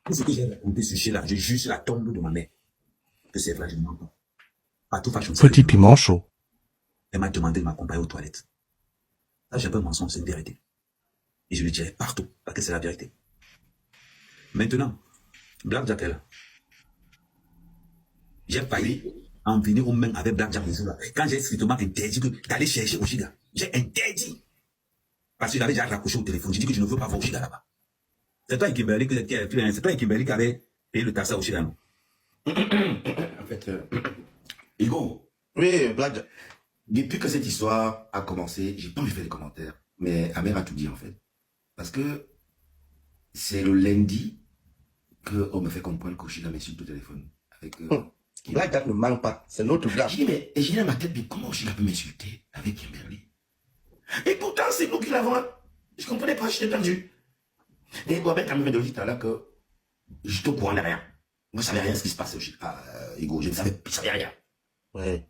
Tout ce que j'ai raconté ce chien-là, je jure sur la tombe de ma mère que c'est vrai, je ne mens pas. Partout, fashion, Petit piment chaud. elle m'a demandé de m'accompagner aux toilettes. Ça, j'ai pas un mensonge, c'est une vérité. Et je le dirai partout, parce que c'est la vérité. Maintenant, Black Jack est là. J'ai failli en venir aux mains avec Black Jack le jour-là. Quand j'ai strictement interdit d'aller chercher Oshiga, j'ai interdit. Parce qu'il avait déjà raccroché au téléphone. J'ai dit que je ne veux pas voir Oshiga là-bas. C'est toi et Kimberly qui avait payé le taxi à Oshiga, non? En fait, Hugo, Oui, Black. depuis que cette histoire a commencé, j'ai pas envie de faire des commentaires. Mais Amère a tout dit en fait. Parce que c'est le lundi qu'on me fait comprendre qu'Oshiga m'insulte au téléphone. Avec, Black Jack ne manque pas. C'est notre Black. J'ai dit, mais j'ai dans ma tête, mais comment Oshiga peut m'insulter avec Kimberly? Et pourtant, c'est nous qui l'avons. Je ne comprenais pas, j'étais perdu. Et bon, avec Amère de tout à l'heure que j'étais au courant de rien. Moi, je savais rien de ce qui se passait au Hugo. Je ne savais rien. Ouais.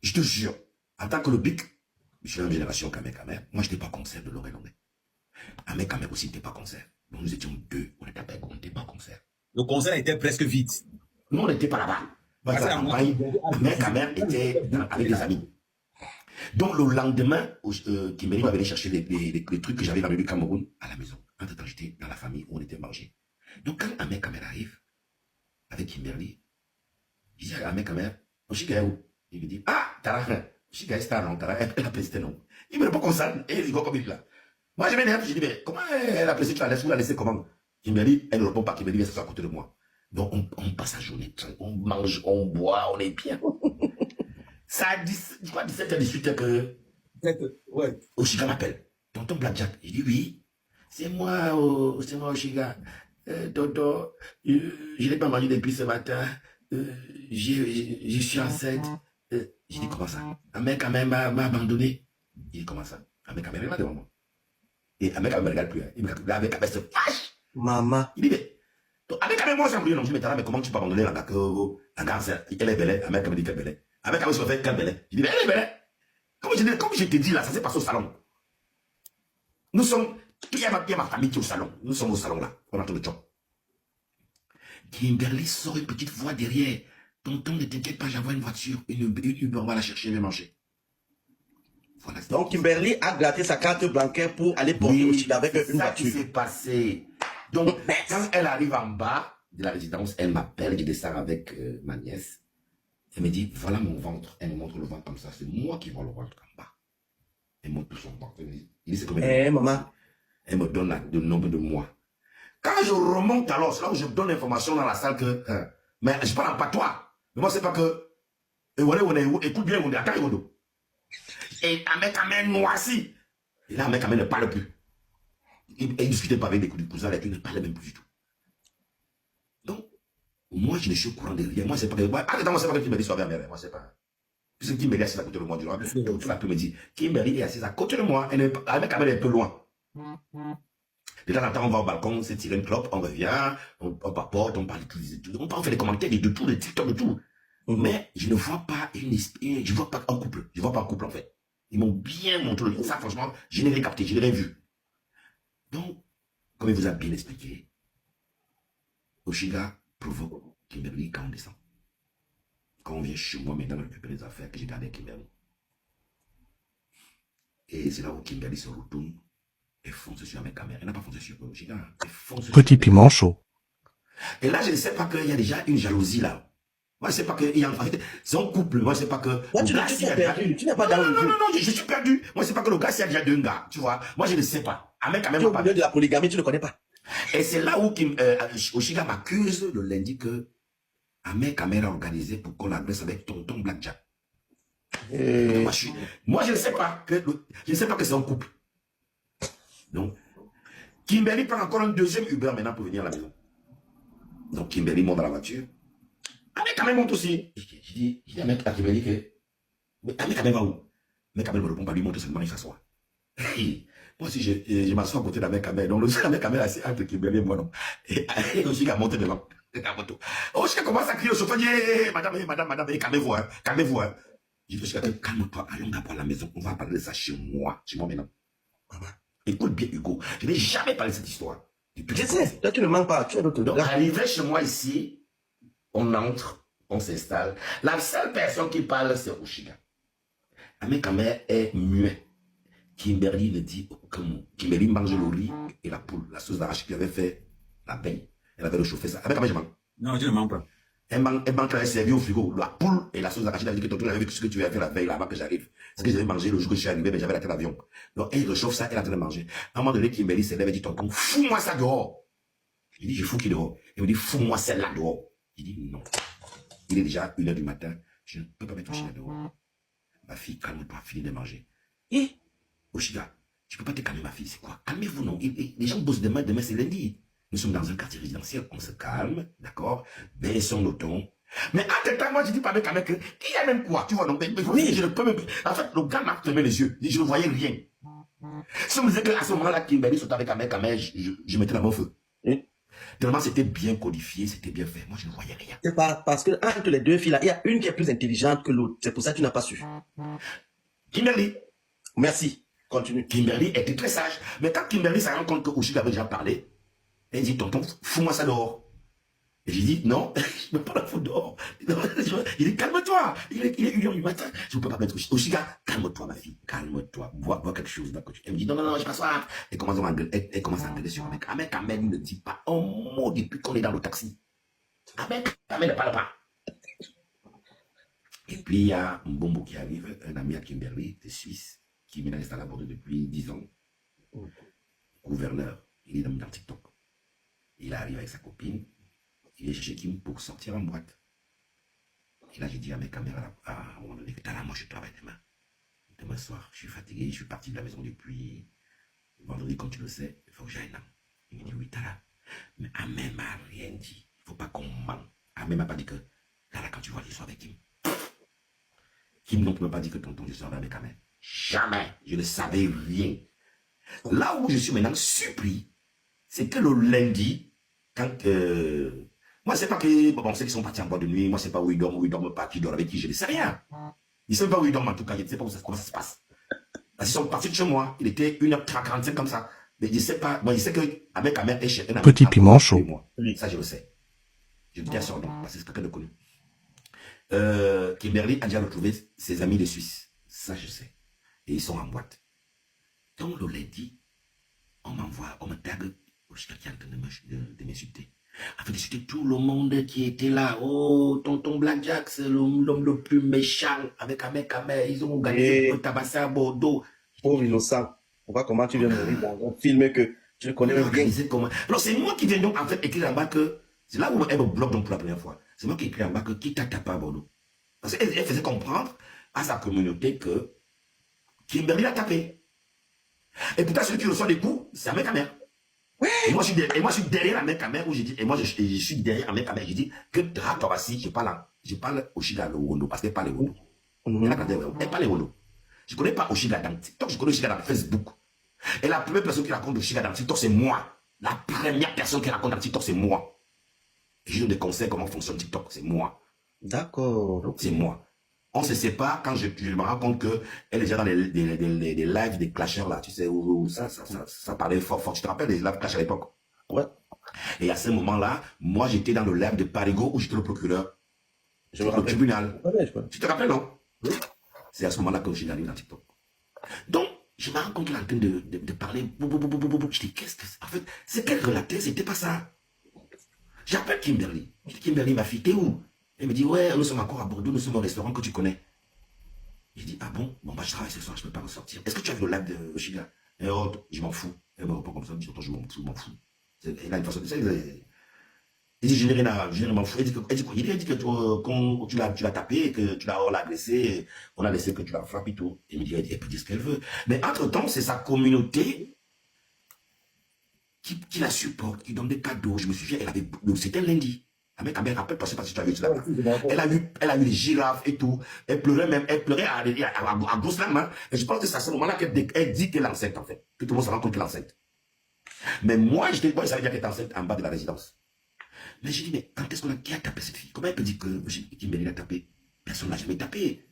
Je te jure, en tant que le BIC, je suis la même génération qu'Amère Kamer. Moi, je n'étais pas concert de Loré Loré. Amère Kamer aussi n'était pas concert. Donc, nous étions deux. On n'était pas concert. Le concert était presque vide. Nous, on n'était pas là-bas. Amère Kamer était avec des amis. Donc, le lendemain, Kimberly m'avait allé chercher les trucs que j'avais ramenés du Cameroun à la maison. Entre-temps, j'étais dans la famille où on était mangé. Donc, quand Amère Kamer arrive, avec Kimberly, je dis à Amère Kamer, Oshiga est où? Il me dit, ah, Tara, Oshiga est star, non, Tara, elle a précisé non. Il me répond comme ça, et il dit, comme il là. Moi, je m'énerve, je dis, mais comment elle a précisé, tu la laisses, vous la laissez comment? Kimberly, elle ne répond pas, Kimberly, elle s'assoit à côté de moi. Donc, on passe la journée, on mange, on boit, on est bien. Ça a 17h, 18h que Ouais. Oshiga m'appelle. Tonton Black Jack. Il dit oui. C'est moi, Oshiga. Tonton, je n'ai pas mangé depuis ce matin. Je suis enceinte. J'ai dit comment ça? Un mec quand même m'a abandonné. Il dit comment ça? Un mec quand même est là devant moi. Et un mec quand même me regarde plus. Hein. Il me regarde avec se fâche. Maman. Il dit mais. Avec quand même moi, j'ai oublié. Non, je me dis mais comment tu peux abandonner la gare? Elle est belle. Un mec me dit qu'elle est belle. Avec quand même se fait qu'elle est belle. Je dis mais elle est belle. Comme je te dis là, ça s'est passé au salon. Nous sommes, il y a ma famille qui est au salon. Nous sommes au salon là, on entend le job. Kimberly sort une petite voix derrière. Tonton, ne t'inquiète pas, j'envoie une voiture, une Uber, on va la chercher, elle va manger. Voilà. Donc Kimberly a gratté sa carte bancaire pour aller porter Oshiga avec une voiture. C'est ça qui s'est passé. Donc, quand elle arrive en bas de la résidence, elle m'appelle, je descends avec ma nièce. Elle me dit, voilà mon ventre. Elle me montre le ventre comme ça. C'est moi qui vois le ventre en bas. Elle montre tout son ventre. Il dit, c'est combien? Maman. Elle me donne le nombre de mois. Quand je remonte alors, c'est là où je donne l'information dans la salle que, mais je parle en patois. Mais moi, c'est pas que, écoute bien, attends, et un mec, noisy. Et là, un mec, ne parle plus. Il discutait pas avec des cousins, il ne parlait même plus du tout. Donc, moi, je ne suis au courant de rien. Moi, c'est pas que, moi, c'est pas que Kimberly soit vers mère. Moi, c'est pas. Puisque Kimberly est assise à côté de moi, du tout l'après-midi. Kimberly est assise à côté de moi. Elle est un peu loin. De temps en temps, on va au balcon, on s'est tiré une clope, on revient, on papote, on parle de tout, on fait des commentaires de tout, de TikTok, de tout. Mais je ne vois pas je vois pas un couple. Je vois pas un couple, en fait. Ils m'ont bien montré. Ça, franchement, je n'ai rien capté, je n'ai rien vu. Donc, comme il vous a bien expliqué, Oshiga provoque Kimberly quand on descend. Quand on vient chez moi maintenant récupérer les affaires que j'ai gardées avec Kimberly. Et c'est là où Kimberly se retourne et fonce sur mes caméras. Elle n'a pas foncé sur Oshiga. Petit piment chaud. Et là, je ne sais pas qu'il y a déjà une jalousie là. Moi, je ne sais pas qu'il y a en fait, c'est un couple. Moi, je ne sais pas que. Moi, tu n'es perdu. Tu n'es pas dans le jeu. Non, je suis perdu. Moi, je ne sais pas que le gars, s'il y a déjà deux gars. Tu vois. Moi, je ne sais pas. Un mec, quand même. Tu es au milieu de la polygamie, tu ne connais pas. Et c'est là où Oshiga m'accuse le lundi que Amère Kamer a organisé pour qu'on l'adresse avec tonton Black Jack. Moi, je ne sais pas que c'est un couple. Donc, Kimberly prend encore un deuxième Uber maintenant pour venir à la maison. Donc, Kimberly monte dans la voiture. Amère Kamer monte aussi. Je dis à Kimberly que. Amère Kamer va où? Amère Kamer me répond pas, lui monte seulement, il s'assoit. Moi aussi, je m'assois à côté d'Amère Kamer. Donc, le Amère Kamer est assis entre Kimberly et moi, non. Et Oshiga monte devant. Oshiga commence à crier au chauffeur, madame, calmez-vous, hein, calmez-vous, hein. Je dis, calme-toi, allons d'abord à la maison, on va parler de ça chez moi maintenant. Maman, écoute bien, Hugo, je n'ai jamais parlé de cette histoire. Je sais, toi tu ne manques pas, tu as d'autres. Donc, arrivé chez moi ici, on entre, on s'installe. La seule personne qui parle, c'est Oshiga. Amekame est muet. Kimberly ne dit aucun mot. Kimberly mange le riz et la poule, la sauce d'arachide qu'il avait fait la veille. Elle avait réchauffé ça. Amekame, je mange. Non, je ne mens pas. Elle manque qu'elle avait servi au frigo. La poule et la sauce d'arachide, elle a dit que tonton avait vu ce que tu avais fait la veille là avant que j'arrive. Ce que j'avais mangé le jour que je suis arrivé, mais j'avais raté l'avion. Donc, elle réchauffe ça, elle est en train de manger. À un moment donné, Kimberly s'est lève et dit, tonton, fous-moi ça dehors. Je dis, je fous qui dehors? Elle me dit, fous-moi celle-là dehors. Je dis, non. Il est déjà 1h du matin. Je ne peux pas mettre Oshiga dehors. Ma fille, calme-toi, finis de manger. Et, Oshiga, tu peux pas te calmer, ma fille, c'est quoi? Calmez-vous, non? Les gens bossent demain c'est lundi. Nous sommes dans un quartier résidentiel, on se calme, d'accord? Baissons nos tons. Mais entre-temps, moi, je dis pas avec un mec, il y a même quoi, tu vois, donc, oui, je ne peux même, en fait, le gars m'a fermé les yeux, je ne voyais rien. Si on me disait qu'à ce moment-là, Kimberly sautait avec un mec, je mettais la main au feu. Tellement c'était bien codifié, c'était bien fait. Moi, je ne voyais rien. C'est pas parce que entre les deux filles là, il y a une qui est plus intelligente que l'autre. C'est pour ça que tu n'as pas su. Kimberly. Merci. Continue. Kimberly était très sage. Mais quand Kimberly s'est rendu compte que Oshiga avait déjà parlé, elle dit, tonton, fous-moi ça dehors. Et j'ai dit, non, je ne peux pas la foutre dehors. Il dit, calme-toi. Il est 1h du matin. Je ne peux pas mettre Oshiga. Calme-toi, ma fille. Calme-toi. Bois quelque chose. Elle me dit, non, je passe pas. Elle commence à engueuler sur un mec. Ahmed ne dit pas un mot depuis qu'on est dans le taxi. Ahmed ne parle pas. Et puis, il y a un bombo qui arrive, un ami à Kimberly, de Suisse, qui est installé à Bordeaux depuis 10 ans. Gouverneur. Il est dans TikTok. Il arrive avec sa copine. Il est chez Kim pour sortir en boîte. Et là, j'ai dit à mes caméras, à un moment donné, là, moi, je travaille demain. Demain soir, je suis fatigué, je suis parti de la maison depuis vendredi, comme tu le sais, il faut que j'aille là. Il me dit, oui, Tala. Mais Ahmed m'a rien dit. Il ne faut pas qu'on ment. Ahmed m'a pas dit que, là, quand tu vois, je suis avec Kim. Kim non plus m'a pas dit que tonton, je serai avec Ahmed. Jamais. Je ne savais rien. Là où je suis maintenant surpris, c'est que le lundi, quand moi, c'est pas que, bon, ceux qui sont partis en boîte de nuit, moi, c'est pas où ils dorment pas, qui dorment avec qui, je ne sais rien. Ils ne savent pas où ils dorment en tout cas, je ne sais pas comment ça se passe. Parce qu'ils sont partis de chez moi, il était 1h45 comme ça. Mais je ne sais pas, moi, je sais qu'avec Ahmed et chez Petit piment chaud. Ça, je le sais. Je me dis à son nom, parce que c'est quelqu'un de connu. Kimberly a déjà retrouvé ses amis de Suisse. Ça, je sais. Et ils sont en boîte. Donc, le lundi, on me tague, je suis en train de m'insulter. En fait, c'était tout le monde qui était là. Oh, tonton Blackjack, c'est l'homme le plus méchant avec Ahmed. Ils ont gagné le tabassé à Bordeaux. Pauvre innocent. On voit comment tu viens de mourir dans un film que tu ne connais même rien. Alors, c'est moi qui viens donc en fait écrire en bas que. C'est là où elle me bloque donc pour la première fois. C'est moi qui écris en bas que qui t'a tapé à Bordeaux. Parce qu'elle faisait comprendre à sa communauté que Kimberly l'a tapé. Et pourtant, celui qui reçoit des coups, c'est Ahmed Kamer. Ouais. Et moi, je suis derrière Ahmed Kamer où j'ai dit, et moi, je suis derrière Ahmed Kamer. J'ai dit que Torassi, je parle Oshiga le Wondo, parce qu'elle parle le Wondo. Elle parle le Wondo. Je ne connais pas Oshiga dans TikTok, je connais Oshiga dans Facebook. Et la première personne qui raconte Oshiga dans TikTok, c'est moi. La première personne qui raconte dans TikTok, c'est moi. Et je donne des conseils comment fonctionne TikTok, c'est moi. D'accord. C'est moi. On se sépare quand je me rends compte qu'elle est déjà dans les lives des clashers là, tu sais, où ça parlait fort. Tu te rappelles des lives clash à l'époque? Ouais. Et à ce moment-là, moi j'étais dans le live de Parigo où j'étais le procureur. Je me au rappelle. tribunal. Ouais, tu te rappelles, non? Oui. C'est à ce moment-là que je suis allé dans TikTok. Donc, je me rends compte qu'elle est en train de parler. Je dis, qu'est-ce que c'est? En fait, ce qu'elle relatait, c'était pas ça. J'appelle Kimberly. Je dis, Kimberly, ma fille, t'es où? Elle me dit, ouais, nous sommes encore à Bordeaux, nous sommes au restaurant que tu connais. Je dis, ah bon? Bon, bah, je travaille ce soir, je ne peux pas ressortir. Est-ce que tu as vu le live de Oshiga? Et autres, je m'en fous. Elle me répond comme ça, je dis, je m'en fous. Elle a une façon de ça. Il dit, je n'ai rien à m'en fous. Elle dit que tu l'as tapé, que tu l'as agressé, on a laissé que tu l'as frappé et tout. Elle me dit, elle peut dire ce qu'elle veut. Mais entre-temps, c'est sa communauté qui la supporte, qui donne des cadeaux. Je me souviens, c'était lundi. Avec Ahmed, rappelle-toi, je ne sais pas si tu as vu cela. Elle a eu des girafes et tout. Elle pleurait à grosse larmes. Hein. Et je pense que c'est à ce moment-là qu'elle dit qu'elle est enceinte, en fait. Que tout le monde se rend compte qu'elle est enceinte. Mais moi, je savais bien qu'elle était enceinte en bas de la résidence. Mais j'ai dit, mais quand est-ce qui a tapé cette fille? Comment elle peut dire que Kimberly l'a tapé? Personne ne l'a jamais tapé.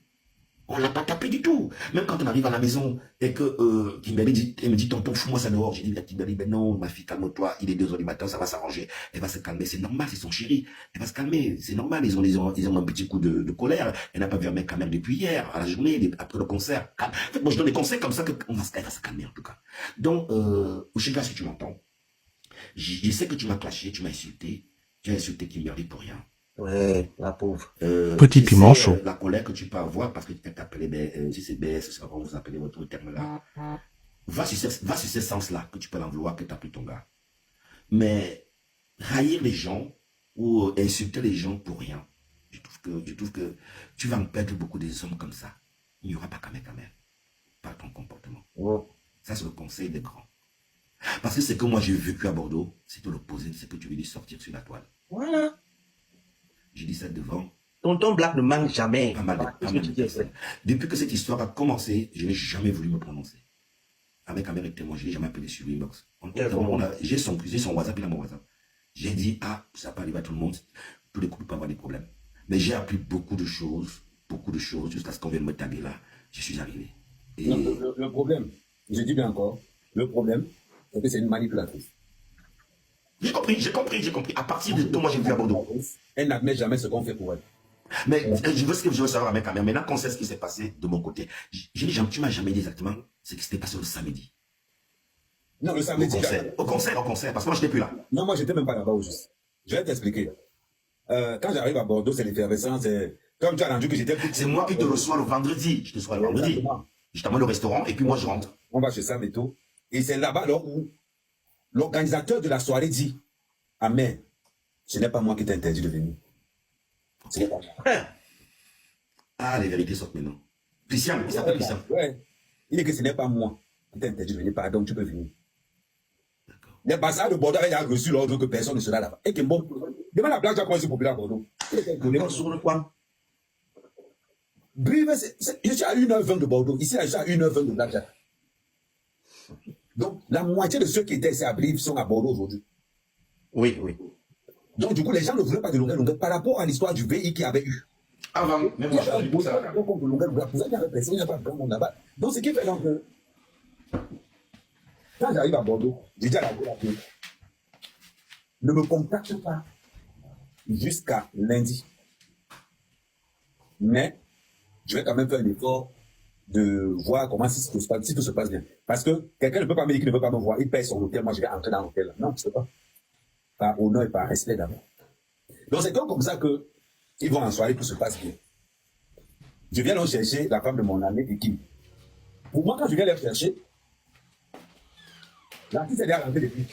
On l'a pas tapé du tout. Même quand on arrive à la maison et que Kimberly dit, elle me dit, tonton, fous-moi ça dehors. J'ai dit à Kimberly, ben non, ma fille, calme-toi. Il est 2 heures du matin, ça va s'arranger. Elle va se calmer. C'est normal, c'est son chéri. Elle va se calmer. C'est normal. Ils ont un petit coup de colère. Elle n'a pas vu un mec quand même depuis hier, à la journée, après le concert. En fait, moi, je donne des conseils comme ça elle va se calmer, en tout cas. Donc, Oshiga, si tu m'entends, je sais que tu m'as clashé, tu m'as insulté. Tu as insulté Kimberly pour rien. Ouais, la pauvre. Petit piment chaud. La colère que tu peux avoir parce que tu t'es appelé, si c'est BS, c'est comment vous appelez votre terme là. Va sur ce sens-là que tu peux l'en vouloir que tu as pris ton gars. Mais haïr les gens ou insulter les gens pour rien, je trouve que tu vas en perdre beaucoup des hommes comme ça. Il n'y aura pas quand même par ton comportement. Oh. Ça, c'est le conseil des grands. Parce que ce que moi j'ai vécu à Bordeaux, c'est tout l'opposé de ce que tu veux dire sortir sur la toile. Voilà. J'ai dit ça devant. Tonton Black ne manque jamais. Pas mal de personnes. Depuis que cette histoire a commencé, je n'ai jamais voulu me prononcer. Avec un mec témoin, je n'ai jamais appelé sur l'inbox. J'ai son WhatsApp, il a mon WhatsApp. J'ai dit, ça peut arriver à tout le monde. Tous les couples peuvent avoir des problèmes. Mais j'ai appris beaucoup de choses, jusqu'à ce qu'on vienne me taguer là. Je suis arrivé. Et... Non, le problème, je dis bien encore, le problème, c'est que c'est une manipulatrice. J'ai compris. À partir de toi, moi j'ai vu à Bordeaux. Elle n'admet jamais ce qu'on fait pour elle. Mais je veux savoir avec Camer. Maintenant qu'on sait ce qui s'est passé de mon côté, tu m'as jamais dit exactement ce qui s'était passé le samedi. Non, le samedi. Au concert, parce que moi je n'étais plus là. Non, moi j'étais même pas là-bas au juste. Je vais t'expliquer. Quand j'arrive à Bordeaux, c'est l'effervescence. Comme tu as rendu que j'étais plus. C'est moi qui te reçois le vendredi. Je te reçois le vendredi. Exactement. Je t'amène au restaurant et puis moi je rentre. On va chez Sam et tout. Et c'est là-bas alors où l'organisateur de la soirée dit, Amen, ce n'est pas moi qui t'ai interdit de venir. Ce n'est pas moi. Ah, les vérités sortent maintenant. Christian, il s'appelle Christian. Ouais. Il dit que ce n'est pas moi qui t'ai interdit de venir. Pardon, tu peux venir. Les bazars de Bordeaux avaient reçu l'ordre que personne ne sera là-bas. Et que bon, devant la blague, comment c'est populaire à Bordeaux. Sur le coin. Brive, je suis à 1h20 de Bordeaux. Ici, je suis à 1h20 de Blackjack. Donc, la moitié de ceux qui étaient ici à Brive sont à Bordeaux aujourd'hui. Oui. Donc, du coup, les gens ne voulaient pas de longueur par rapport à l'histoire du VI qu'il y avait eu. Avant, même moi, je pour ça. Donc, ce qui fait donc que, quand j'arrive à Bordeaux, j'ai dit à la Bordeaux, ne me contacte pas jusqu'à lundi. Mais, je vais quand même faire un effort de voir comment si tout se passe bien. Parce que quelqu'un ne peut pas me dire qu'il ne veut pas me voir. Il paye son hôtel, moi je vais entrer dans l'hôtel. Non, je ne peux pas. Par honneur et par respect d'abord. Donc c'est comme ça que ils vont en soirée, tout se passe bien. Je viens donc chercher la femme de mon ami et Kim. Pour moi, quand je viens les chercher, la fille s'est déjà rentrée depuis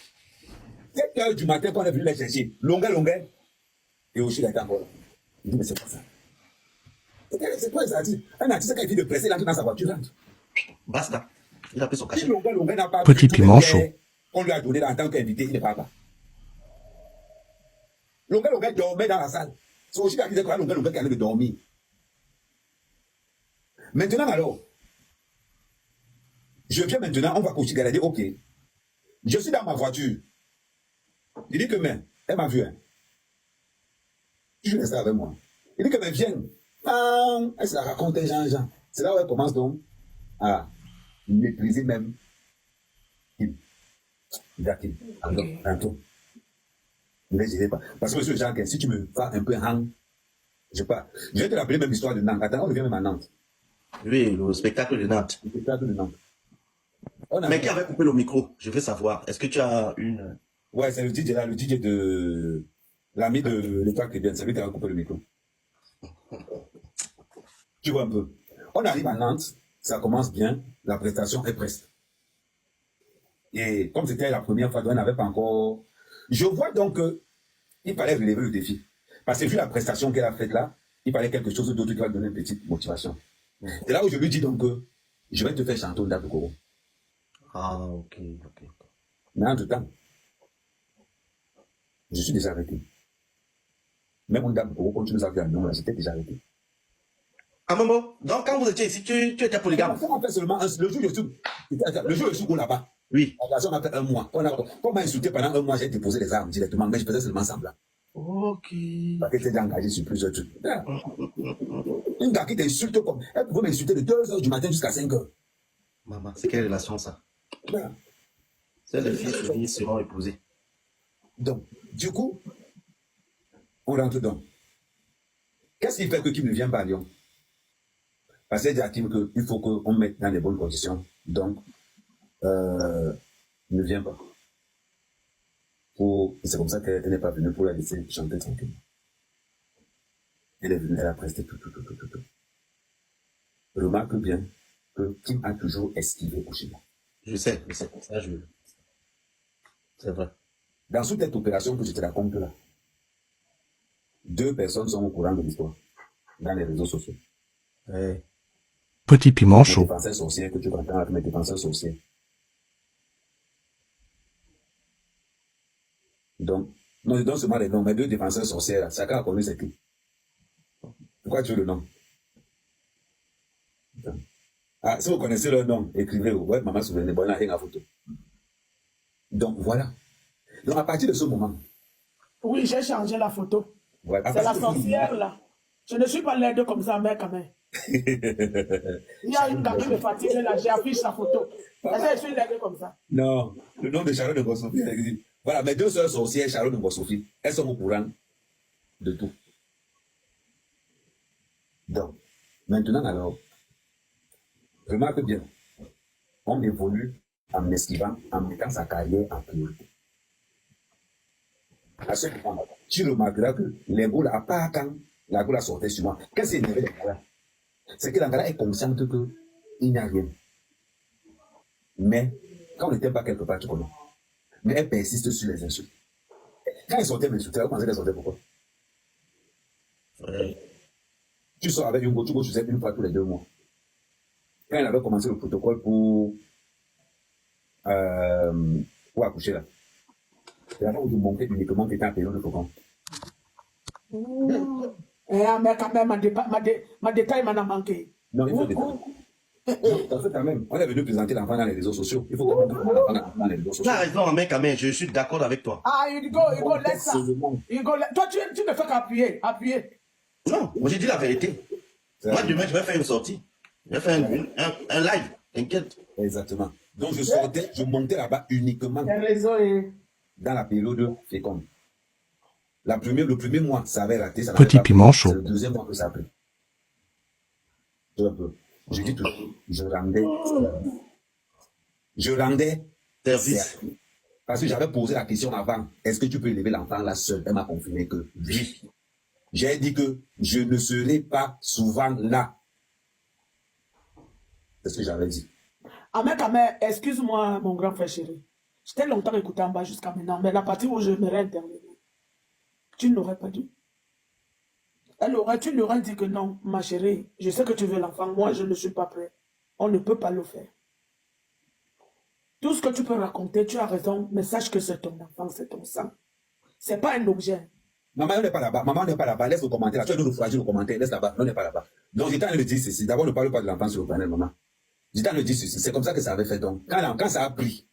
7h du matin qu'on est venu les chercher. Longueur. Et aussi, il a été encore là. Je dis, mais c'est pas ça. C'est quoi les artistes? Un artiste qui a fini de presser, il entre dans sa voiture. Basta. Il a pris son cachet. Si Longueur n'a pas Petit piment chaud. On lui a donné en tant qu'invité, il ne part pas. Longueur dormait dans la salle. C'est aussi qui disait que Longueur qui allait dormir. Maintenant alors, je viens maintenant, on va coucher, elle a dit, ok, je suis dans ma voiture. Il dit que, mais, elle m'a vu, hein. Je reste avec moi. Il dit que, mais viens. Elle se la raconte, Jean. C'est là où elle commence donc à mépriser même. Jacques, Anto. Ne les gérez pas. Parce que monsieur Jacques, si tu me fais un peu hang, je pars. Je vais te rappeler même l'histoire de Nantes. Attends, on revient même à Nantes. Oui, le spectacle de Nantes. Le spectacle de Nantes. Mais qui avait coupé le micro? Je veux savoir. Est-ce que tu as une... Ouais, c'est le DJ là, le DJ de l'ami de l'Étoile Chrétienne. C'est lui qui a coupé le micro. Tu vois un peu. On arrive à Nantes, ça commence bien, la prestation est presque. Et comme c'était la première fois, on n'avait pas encore... Je vois donc qu'il fallait relever le défi. Parce que vu la prestation qu'elle a faite là, il fallait quelque chose d'autre qui va donner une petite motivation. C'est là où je lui dis donc que je vais te faire chanter un Dabukoro. Ah, ok. Mais en tout temps, je suis déjà arrêté. Même un Dabukoro, quand tu nous as vu à nous, j'étais déjà arrêté. Ah, maman, donc quand vous étiez ici, tu étais polygame? On a fait seulement le jour je suis là-bas. Oui. La relation m'a fait 1 mois. On m'a insulté pendant 1 mois, j'ai déposé les armes directement, mais je faisais seulement semblant. Ok. Parce que tu es engagé sur plusieurs trucs. Une gars qui t'insulte comme. Elle pouvait m'insulter de 2h du matin jusqu'à 5h. Maman, c'est quelle relation ça? C'est les filles seront épousées. Donc, du coup, on rentre dans. Qu'est-ce qui fait que Kim ne vient pas à Lyon? Parce qu'elle dit à Kim qu'il faut qu'on mette dans les bonnes conditions. Donc, ne vient pas. C'est comme ça qu'elle n'est pas venue pour la laisser chanter tranquillement. Elle est venue, elle a presté tout. Remarque bien que Kim a toujours esquivé Oshiba. Je sais. Ça, c'est vrai. Dans toute cette opération que je te raconte là, 2 personnes sont au courant de l'histoire dans les réseaux sociaux. Ouais. Petit piment Mes chaud. défenseurs sorciers que tu entends avec mes défenseurs sorciers. Donc, non, je donne seulement les noms. Mes 2 défenseurs sorciers là, chacun a connu c'est qui. Pourquoi tu veux le nom? Ah, si vous connaissez leur nom, écrivez. Ouais, maman, souvenez, bon, il y a une photo. Donc, voilà. Donc, à partir de ce moment, Oui, j'ai changé la photo. ouais, à C'est la partir de ce sorcière moment- là. Je ne suis pas laide comme ça, mais quand même. Il y a une gars qui me fatigue là, j'affiche sa photo. Est-ce que je suis laide comme ça? Non, le nom de Charlotte de Bosophie existe. Voilà, mes 2 sœurs sorcières, Charlotte de Bosophie, elles sont au courant de tout. Donc, maintenant alors, remarque bien, on évolue en esquivant, en mettant sa carrière en priorité. À ce moment, tu remarqueras que les gars, à part quand la gola sortait sur moi, qu'est-ce qui est énervé l'Angara? C'est que l'Angara est consciente qu'il n'y a rien. Mais, quand on n'était pas quelque part, tu connais. Mais elle persiste sur les insultes. Quand elle sortait m'insulter, elle pensait qu'elle sortait pourquoi? Ouais. Tu sors avec une go, tu go sur une fois tous les 2 mois. Quand elle avait commencé le protocole pour accoucher là, c'est là où je montais uniquement qui était en période de faucon. Mais quand même, ma détail m'en a manqué. Non, il faut détailler. Parce que quand même, on est venu présenter l'enfant dans les réseaux sociaux. Il faut qu'on mette l'enfant dans les réseaux Tu sociaux. as raison, mais quand même, je suis d'accord avec toi. Ah, il go, laisse ça. Toi, tu ne fais qu'appuyer. Non, moi j'ai dit la vérité. Moi, demain, je vais faire une sortie. Je vais faire un live. T'inquiète. Exactement. Donc je sortais, je montais là-bas uniquement Les réseaux et... dans la période féconde. Le premier mois, ça avait raté. Ça Petit n'avait pas pris. piment chaud. C'est le 2e mois que ça a pris. Un peu. Je dis tout. Je rendais Service. parce que j'avais posé la question avant. Est-ce que tu peux élever l'enfant là seul? Elle m'a confirmé que oui. J'ai dit que je ne serai pas souvent là. C'est ce que j'avais dit. Ah, mais quand même, excuse-moi, mon grand frère chéri. Je t'ai longtemps écouté en bas jusqu'à maintenant, mais la partie où je m'aurais intervenu, tu n'aurais pas dit. Tu lui aurais dit que non, ma chérie, je sais que tu veux l'enfant, moi je ne suis pas prêt. On ne peut pas le faire. Tout ce que tu peux raconter, tu as raison, mais sache que c'est ton enfant, c'est ton sang. C'est pas un objet. Maman, on n'est pas là-bas. Maman, on n'est pas là-bas. Laisse le commentaire. Tu as nous choisir le commentaire. Laisse là-bas. On n'est pas là-bas. Donc, j'étais en train de dire ceci. D'abord, ne parle pas de l'enfant sur le panel, maman. J'étais en train de dire ceci. C'est comme ça que ça avait fait donc. Quand ça a pris,